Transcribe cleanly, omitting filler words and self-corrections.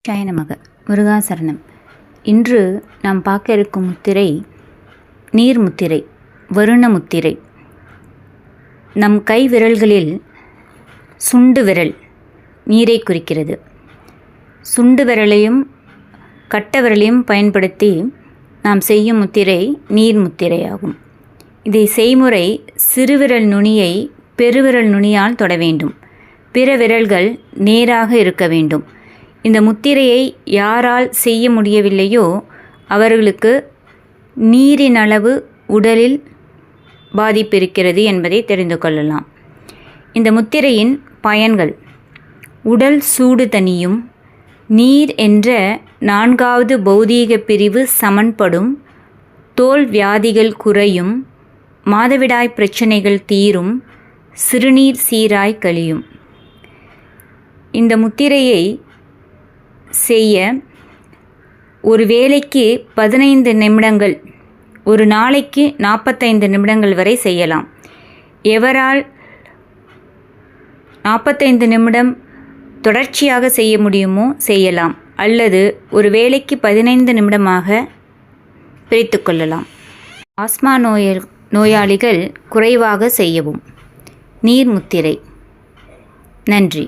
ஜெய நமக முருகாசரணம். இன்று நாம் பார்க்க இருக்கும் முத்திரை நீர் முத்திரை, வருண முத்திரை. நம் கை விரல்களில் சுண்டு விரல் நீரை குறிக்கிறது. சுண்டு விரலையும் கட்ட விரலையும் பயன்படுத்தி நாம் செய்யும் முத்திரை நீர் முத்திரையாகும். இதை செய்முறை சிறுவிரல் நுனியை பெருவிரல் நுனியால் தொட வேண்டும். பிற விரல்கள் நேராக இருக்க வேண்டும். இந்த முத்திரையை யாரால் செய்ய முடியவில்லையோ அவர்களுக்கு நீரின் அளவு உடலில் பாதிப்பு இருக்கிறது என்பதை தெரிந்து கொள்ளலாம். இந்த முத்திரையின் பயன்கள்: உடல் சூடு தணியும், நீர் என்ற 4வது பௌதீக பிரிவு சமன்படும், தோல் வியாதிகள் குறையும், மாதவிடாய் பிரச்சனைகள் தீரும், சிறுநீர் சீராய் கழியும். இந்த முத்திரையை செய்ய ஒரு வேளைக்கு 15 நிமிடங்கள், ஒரு நாளைக்கு 45 நிமிடங்கள் வரை செய்யலாம். எவரால் 45 நிமிடம் தொடர்ச்சியாக செய்ய முடியுமோ செய்யலாம், அல்லது ஒரு வேளைக்கு 15 நிமிடமாக பிரித்து கொள்ளலாம். ஆஸ்மா நோயாளிகள் குறைவாக செய்யவும். நீர் முத்திரை. நன்றி.